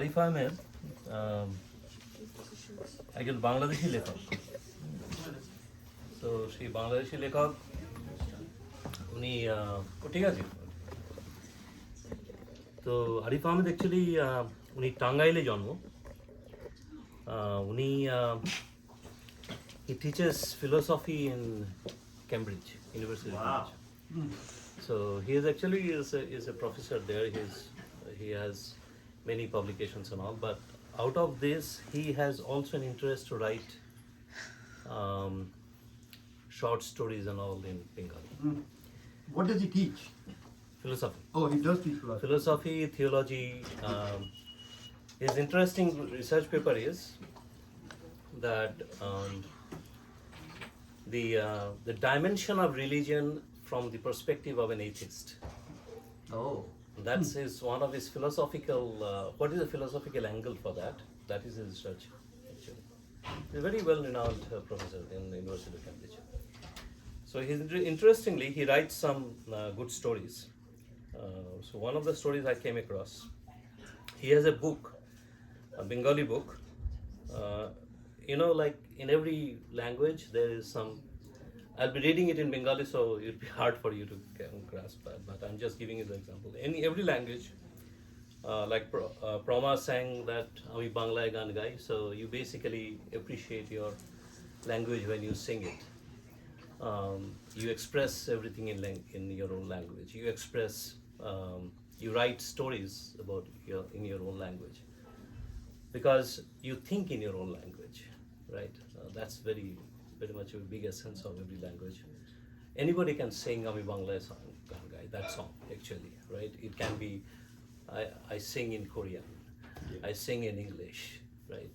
Arif Ahmed একজন বাংলাদেশি লেখক। তো সেই বাংলাদেশি লেখক উনি ঠিক আছে। তো আরিফ আহমেদ অ্যাকচুয়ালি উনি টাঙ্গাইলে জন্ম। উনি he teaches philosophy in Cambridge University. Wow. Cambridge. So he is actually is a professor there. He has many publications and all, but out of this he has also an interest to write short stories and all in Bengali. What does he teach? Philosophy. Oh, he does teach philosophy. Philosophy, theology. His interesting research paper is that the dimension of religion from the perspective of an atheist. Oh. That's one of his philosophical. What is the philosophical angle for that? That is his research, actually. He's a very well-renowned professor in the University of Cambridge. So interestingly, he writes some good stories. So one of the stories I came across, he has a book, a Bengali book. Like in every language, there is some. I'll be reading it in Bengali, so it'll be hard for you to grasp that. But I'm just giving you the example. In every language, like Proma sang that "Ami Banglaye gan gai," so you basically appreciate your language when you sing it. You express everything in your own language. You express. You write stories about in your own language because you think in your own language, right? That's very much a big essence of every language. Anybody can sing Ami Banglaye song, that song actually, right? It can be I sing in Korean, I sing in English, right?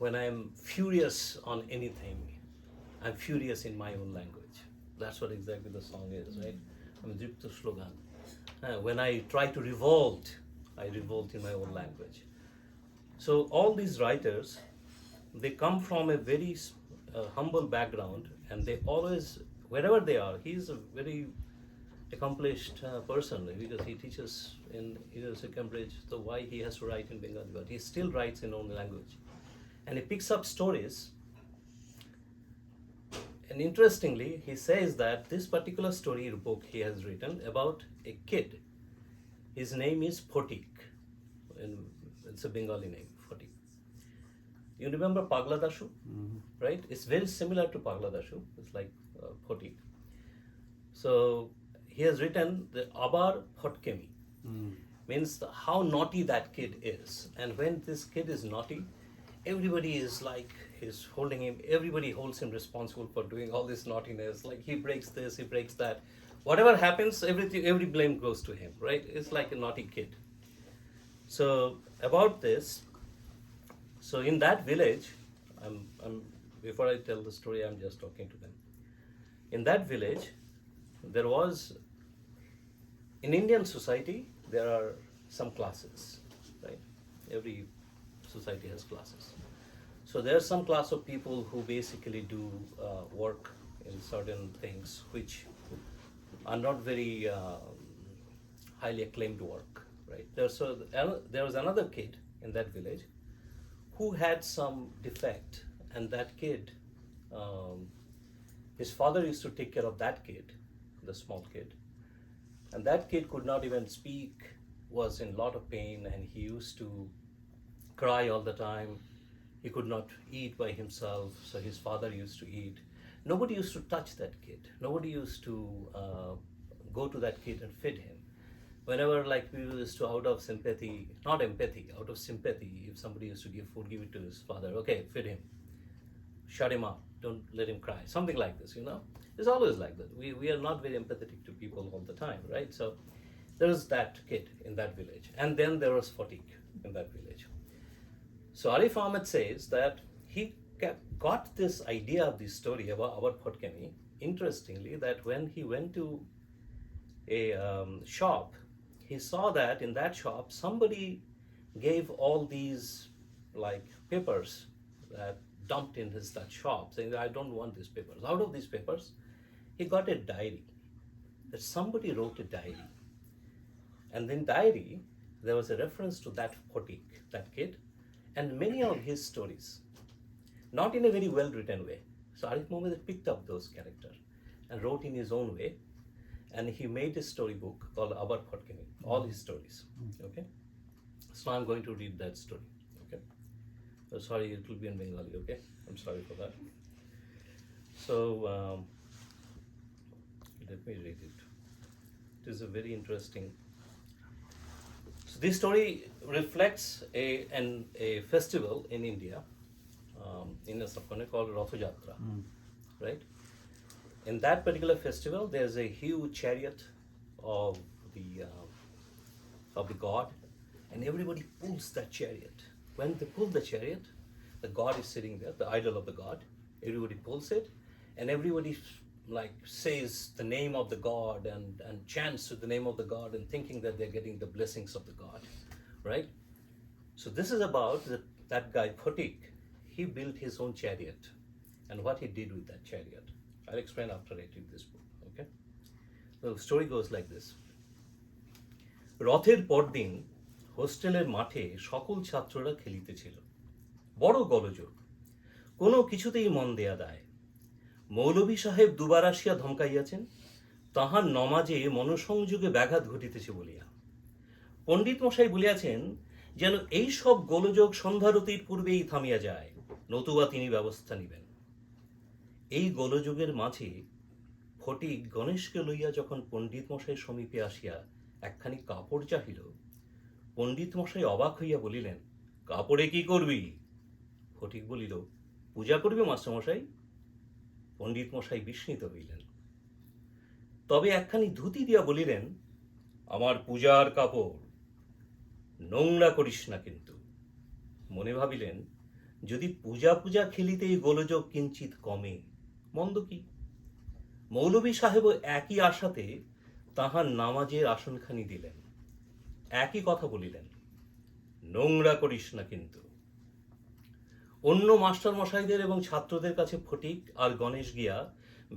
When I'm furious on anything, I'm furious in my own language. That's what exactly the song is, right? I'm Dripto slogan. When I try to revolt, I revolt in my own language. So all these writers, they come from a very humble background, and they always, wherever they are, he's a very accomplished person because he teaches in University of Cambridge. So why he has to write in Bengali, but he still writes in own language, and he picks up stories. And interestingly, he says that this particular story book he has written about a kid. His name is Photik, and it's a Bengali name, Photik. You remember Pagla Dashu, right? It's very similar to Pagla Dashu. It's like Photik. So he has written the Abaar Photkemi, means how naughty that kid is. And when this kid is naughty, everybody is like, he's holding him, everybody holds him responsible for doing all this naughtiness. Like he breaks this, he breaks that. Whatever happens, every blame goes to him, right? It's like a naughty kid. So about this, so in that village, before I tell the story, I'm just talking to them. In that village, there was, in Indian society, there are some classes, right? Every society has classes. So there's some class of people who basically do work in certain things which are not very highly acclaimed work, right? There was another kid in that village who had some defect, and that kid, his father used to take care of that kid, the small kid, and that kid could not even speak, was in a lot of pain, and he used to cry all the time. He could not eat by himself, so his father used to eat. Nobody used to touch that kid. Nobody used to go to that kid and feed him. Whenever, like, we used to, out of sympathy, not empathy, out of sympathy, if somebody used to give food, give it to his father. Okay, feed him. Shut him up. Don't let him cry. Something like this, you know? It's always like that. We are not very empathetic to people all the time, right? So there was that kid in that village. And then there was Photik in that village. So Arif Ahmed says that he got this idea of this story about Photkemi, interestingly, that when he went to a shop, he saw that in that shop somebody gave all these like papers that dumped in that shop, saying that I don't want these papers. Out of these papers, he got a diary, that somebody wrote a diary. And in diary, there was a reference to that Photik, that kid, and many of his stories, not in a very well written way. So Arif Ahmed picked up those characters and wrote in his own way, and he made a storybook called Abaar Photkemi, all his stories. Okay, so I'm going to read that story. Okay, so sorry, it will be in Bengali. Okay, I'm sorry for that. So let me read it. It is a very interesting. So this story reflects a festival in India, in a subcontinent called Ratha Jatra, right? In that particular festival, there's a huge chariot of the god, and everybody pulls that chariot. When they pull the chariot, the god is sitting there, the idol of the god. Everybody pulls it, and everybody like says the name of the god and chants to the name of the god and thinking that they're getting the blessings of the god, right? So this is about that guy Photik. He built his own chariot and what he did with that chariot. I'll explain after I read this book, okay? The story goes like this. রথের পরদিন হোস্টেলের মাঠে সকল ছাত্ররা খেলিতেছিল। বড় গোলযোগ, কোনো কিছুতেই মন দেয়া দায়। মৌলভী সাহেব দুবার আসিয়া ধমকাইয়াছেন, তাহার নমাজে মনসংযোগে ব্যাঘাত ঘটিতেছে বলিয়া। পণ্ডিত মশাই বলিয়াছেন যেন এই সব গোলযোগ সন্ধ্যারতির পূর্বেই থামিয়া যায়, নতুবা তিনি ব্যবস্থা নিবেন। এই গোলযোগের মাঝে ফটিক গণেশকে লইয়া যখন পণ্ডিত মশাই সমীপে আসিয়া একখানি কাপড় চাহিল, পণ্ডিত মশাই অবাক হইয়া বলিলেন, কাপড়ে কি করবি? ফটিক বলিল, পূজা করবে মাস্টারমশাই। পণ্ডিত মশাই বিস্মিত হইলেন, তবে একখানি ধুতি দিয়া বলিলেন, আমার পূজার কাপড়, নোংরা করিস না কিন্তু। মনে ভাবিলেন, যদি পূজা পূজা খেলিতে এই গোলযোগ কিঞ্চিত কমে, মন্দ কি? মৌলভী সাহেবও একই আশাতে তাহার নামাজের আসনখানি দিলেন, একই কথা বলিলেন, নোংরা করিস না কিন্তু। অন্য মাস্টার মশাইদের এবং ছাত্রদের কাছে ফটিক আর গণেশ গিয়া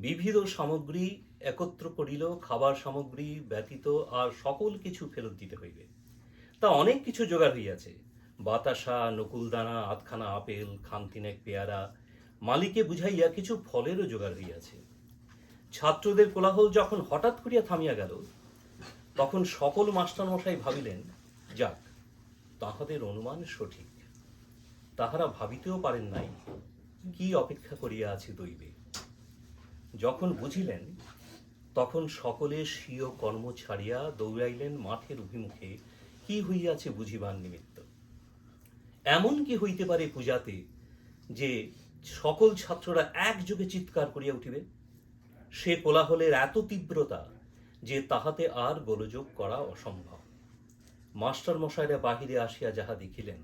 বিবিধ সামগ্রী একত্র করিল, খাবার সামগ্রী ব্যতীত আর সকল কিছু ফেরত দিতে হইবে। তা অনেক কিছু জোগাড় হইয়াছে, বাতাসা, নকুলদানা, আধখানা আপেল, খানতিনেক পেয়ারা, মালিকে বুঝাইয়া কিছু ফলেরও জোগাড় হইয়াছে। ছাত্রদের কোলাহল যখন হঠাৎ করিয়া থামিয়া গেল, তখন সকল মাস্টার মশাই ভাবিলেন, যাক, তাহাদের অনুমান সঠিক। তাহারা ভাবিতেও পারেন নাই কি অপেক্ষা করিয়া আছে দৈবে। যখন বুঝিলেন, তখন সকলে স্বীয় কর্ম ছাড়িয়া দৌড়াইলেন মাঠের অভিমুখে কি হইয়াছে বুঝিবার নিমিত্ত। এমন কি হইতে পারে পূজাতে যে সকল ছাত্ররা একযোগে চিৎকার করিয়া উঠিবে? সে কোলাহলের এত তীব্রতা যে তাহাতে আর গোলযোগ করা অসম্ভব। মাস্টার মশাইরা বাহিরে আসিয়া যাহা দেখিলেন,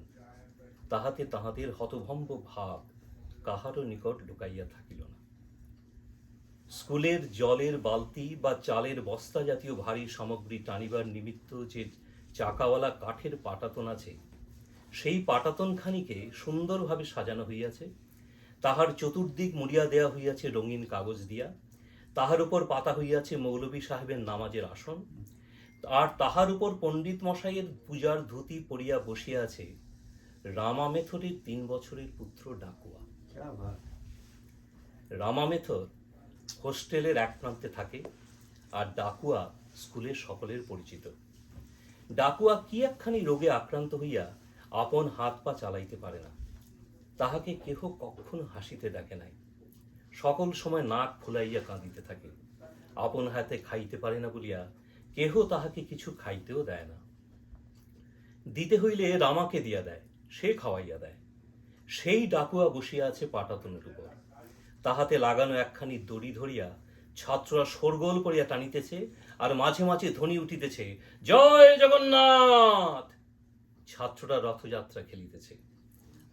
তাহাতে তাহাদের হতভম্ব ভাব কাহারও নিকট লুকাইয়া থাকিল না। স্কুলের জলের বালতি বা চালের বস্তা জাতীয় ভারী সামগ্রী টানিবার নিমিত্ত যে চাকাওয়ালা কাঠের পাটাতন আছে, সেই পাটাতনখানিকে সুন্দরভাবে সাজানো হইয়াছে। তাহার চতুর্দিক মুড়িয়া দেয়া হইয়াছে রঙিন কাগজ দিয়া। তাহার উপর পাতা হইয়াছে মৌলভী সাহেবের নামাজের আসন, আর তাহার উপর পণ্ডিত মশাইয়ের পূজার ধুতি পরিয়া বসিয়া আছে রামা মেথরের 3 বছরের পুত্র ডাকুয়া। রামা মেথর হোস্টেলের এক প্রান্তে থাকে, আর ডাকুয়া স্কুলের সকলের পরিচিত। ডাকুয়া কি একখানি রোগে আক্রান্ত হইয়া আপন হাত পা চালাইতে পারে না। তাহাকে কেহ কখনো হাসিতে দেখে নাই। সকল সময় নাক ফুলাইয়া কাঁদিতে থাকে। আপন হাতে খাইতে পারে না বলিয়া কেহ তাহাকে কিছু খাইতেও দেয় না। দিতে হইলে রামাকে দিয়া দেয়, সে খাওয়াইয়া দেয়। সেই ডাকুয়া বসিয়া আছে পাটাতনের উপর। তাহাতে লাগানো একখানি দড়ি ধরিয়া ছাত্ররা শোরগোল করিয়া টানিতেছে, আর মাঝে মাঝে ধ্বনি উঠিতেছে, জয় জগন্নাথ। ছাত্ররা রথযাত্রা খেলিতেছে,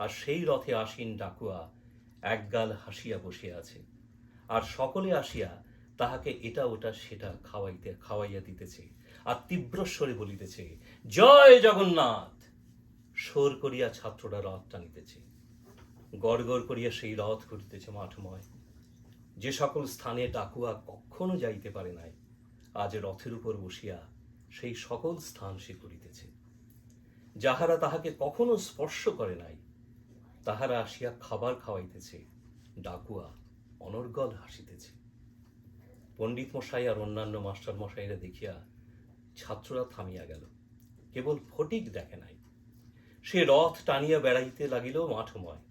আর সেই রথে আসীন ডাকুয়া একগাল হাসিয়া বসিয়া আছে, আর সকলে আসিয়া তাহাকে এটা ওটা সেটা খাওয়াইয়া দিতেছে, আর তীব্র স্বরে বলিতেছে, জয় জগন্নাথ। সোর করিয়া ছাত্ররা রথ টানিতেছে, গড় গড় করিয়া সেই রথ ঘুরিতেছে মাঠময়। যে সকল স্থানে ডাকুয়া কখনো যাইতে পারে নাই, আজ রথের উপর বসিয়া সেই সকল স্থান সে করিতেছে। যাহারা তাহাকে কখনো স্পর্শ করে নাই, তাহারা আসিয়া খাবার খাওয়াইতেছে, ডাকুয়া অনর্গল হাসিতেছে। পণ্ডিত মশাই আর অন্যান্য মাস্টার মশাইরা দেখিয়া ছাত্ররা থামিয়া গেল, কেবল ফটিক দেখে নাই। সে রথ টানিয়া বেড়াইতে লাগিল মাঠময়।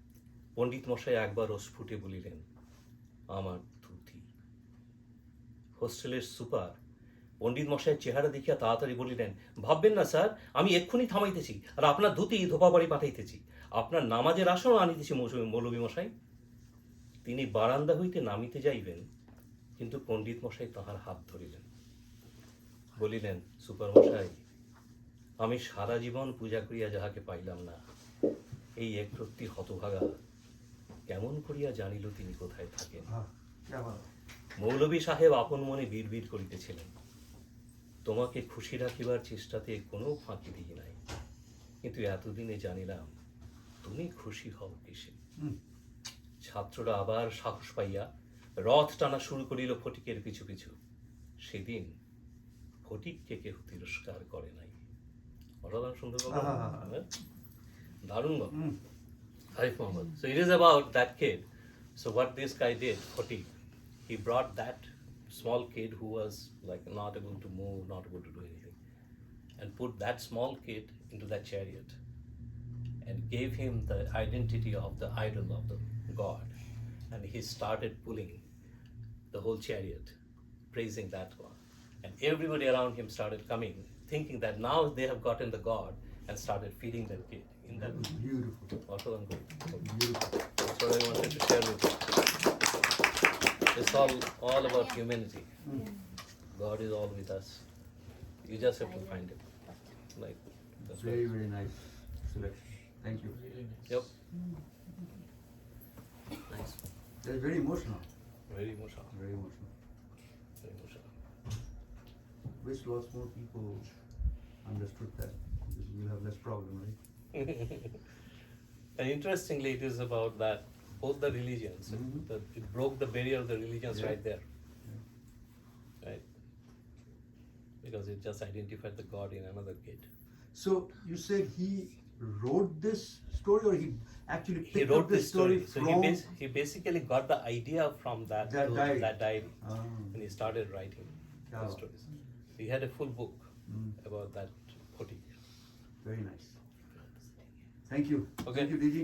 পণ্ডিত মশাই একবার অস্ফুটে বলিলেন, আমার ধুতি। হোস্টেলের সুপার পণ্ডিত মশাইয়ের চেহারা দেখিয়া তাড়াতাড়ি বলিলেন, ভাববেন না স্যার, আমি এক্ষুনি থামাইতেছি, আর আপনার ধুতি ধোপা বাড়ি পাঠাইতেছি, আপনার নামাজের আসন আনিতেছি মৌলভী মশাই। তিনি বারান্দা হইতে নামিতে যাইবেন, কিন্তু পণ্ডিত মশাই তাহার হাত ধরিলেন, বলিলেন, সুপার মশাই, আমি সারা জীবন পূজা করিয়া যাহাকে পাইলাম না, এই একরত্তি হতভাগা কেমন করিয়া জানিল তিনি কোথায় থাকেন। মৌলভী সাহেব আপন মনে বিড়বিড় করিতেছিলেন, তোমাকে খুশি রাখিবার চেষ্টাতে কোনো ফাঁকি দিই নাই, কিন্তু এতদিনে জানিলাম তুমি খুশি হও কিসে। ছাত্ররা আবার সাহস পাইয়া রথ টানা শুরু করিল ফটিকের পিছু পিছু। সেদিন ফটিককে কেউ তিরস্কার করে নাই। অসাধারণ সুন্দর গল্প, দারুণ গল্প। Arif Ahmed. So it is about that kid. So what this guy did, Photik, he brought that small kid who was like not able to move, not able to do anything, and put that small kid into that chariot and gave him the identity of the idol of the god. And he started pulling the whole chariot, praising that one. And everybody around him started coming, thinking that now they have gotten the god, and started feeding their kid. In that Beautiful. Also Beautiful. that's what I wanted to share with you. It's all about humanity. God is all with us. You just have to find Him. Like that's Very, very nice selection. Thank you. Yep. Nice. That's very emotional. Very emotional. Very emotional. Very emotional. Wish lots more people understood that. Because we'll have less problem, right? And interestingly, it is about that both the religions. It broke the barrier of the religions right there. Right? Because it just identified the God in another kid. So you said he wrote this story, or he actually He picked wrote up this story So from he basically got the idea from that diary. Ah. And he started writing Yeah. the stories. He had a full book about that Photik. Very nice. Thank you. Okay. Thank you, DG.